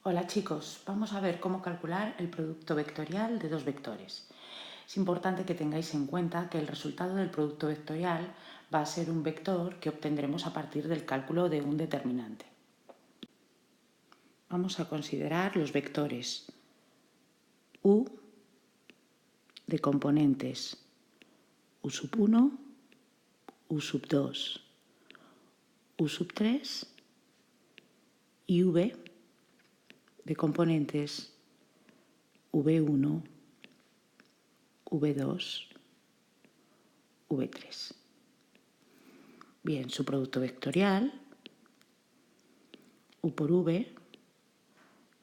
Hola chicos, vamos a ver cómo calcular el producto vectorial de dos vectores. Es importante que tengáis en cuenta que el resultado del producto vectorial va a ser un vector que obtendremos a partir del cálculo de un determinante. Vamos a considerar los vectores u de componentes u1, u2, u3 y v de componentes v1, v2, v3. Bien, su producto vectorial, u por v,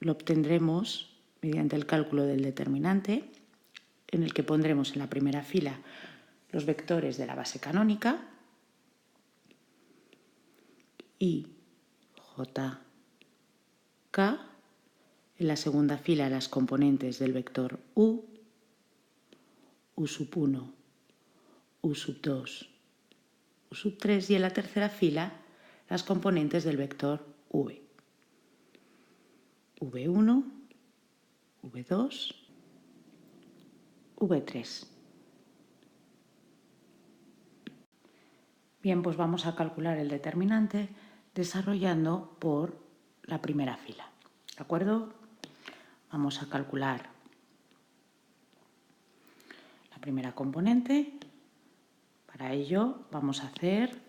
lo obtendremos mediante el cálculo del determinante, en el que pondremos en la primera fila los vectores de la base canónica y j, k, en la segunda fila las componentes del vector u, u1, u2, u3 y en la tercera fila las componentes del vector v, v1, v2, v3. Bien, pues vamos a calcular el determinante desarrollando por la primera fila. ¿De acuerdo? Vamos a calcular la primera componente. Para ello vamos a hacer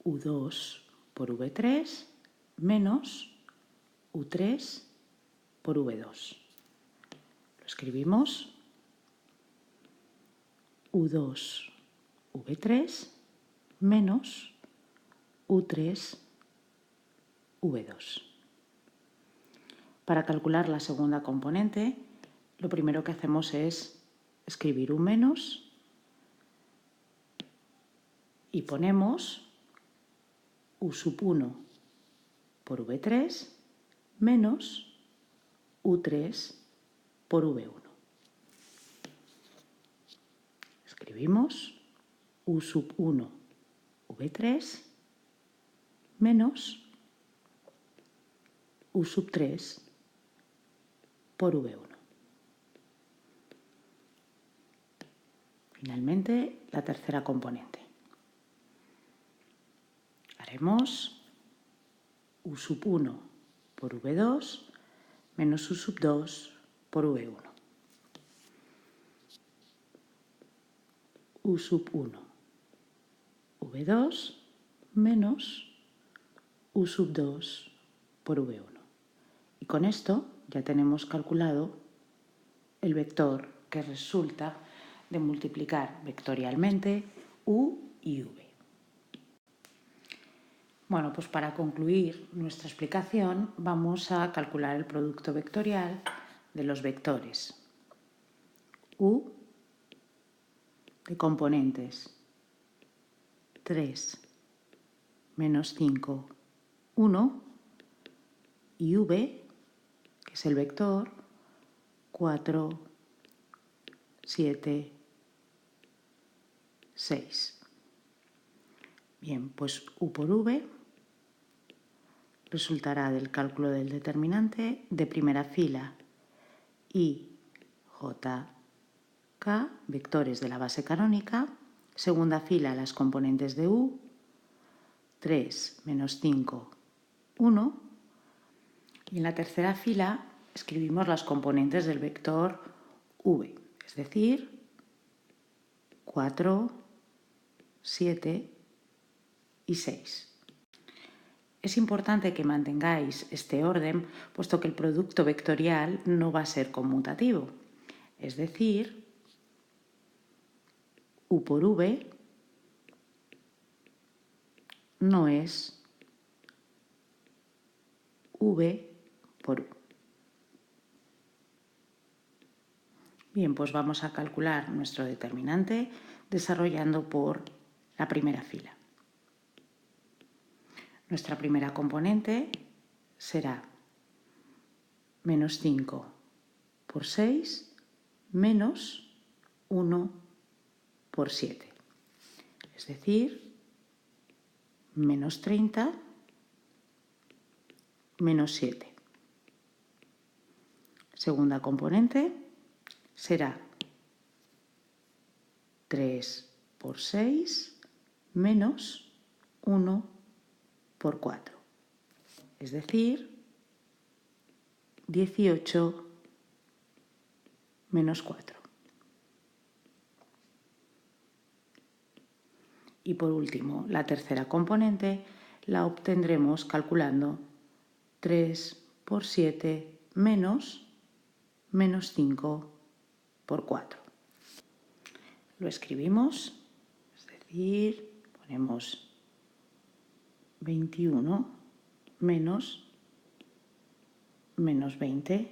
u2 por v3 menos u3 por v2. Lo escribimos u2 v3 menos u3 v2. Para calcular la segunda componente, lo primero que hacemos es escribir un menos y ponemos u1 por v3 menos u3 por v1. Escribimos u1 v3 menos u3 por v1. Finalmente, la tercera componente. Haremos u1 por v2 menos u2 por v1. u1 v2 menos u2 por v1. Y con esto ya tenemos calculado el vector que resulta de multiplicar vectorialmente u y v. Bueno, pues para concluir nuestra explicación vamos a calcular el producto vectorial de los vectores u de componentes 3, menos 5, 1 y v, que es el vector 4, 7, 6. Bien, pues u por v resultará del cálculo del determinante de primera fila i, j, k, vectores de la base canónica, segunda fila las componentes de u, 3 menos 5, 1, y en la tercera fila escribimos las componentes del vector v, es decir, 4, 7 y 6. Es importante que mantengáis este orden, puesto que el producto vectorial no va a ser conmutativo. Es decir, u por v no es v por u. Bien, pues vamos a calcular nuestro determinante desarrollando por la primera fila. Nuestra primera componente será menos 5 por 6 menos 1 por 7. Es decir, menos 30 menos 7. segunda componente será 3 por 6 menos 1 por 4, es decir, 18 menos 4. Y por último, la tercera componente la obtendremos calculando 3 por 7 menos 5 por 4. Lo escribimos, es decir, ponemos 21 menos 20k.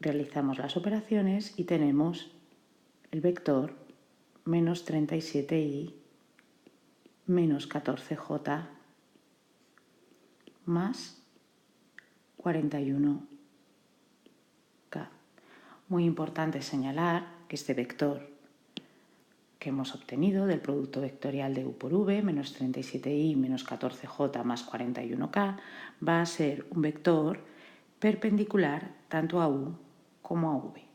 Realizamos las operaciones y tenemos el vector menos 37i menos 14j más 41k. Muy importante señalar que este vector que hemos obtenido del producto vectorial de u por v, menos 37i menos 14j más 41k, va a ser un vector perpendicular tanto a u como a v.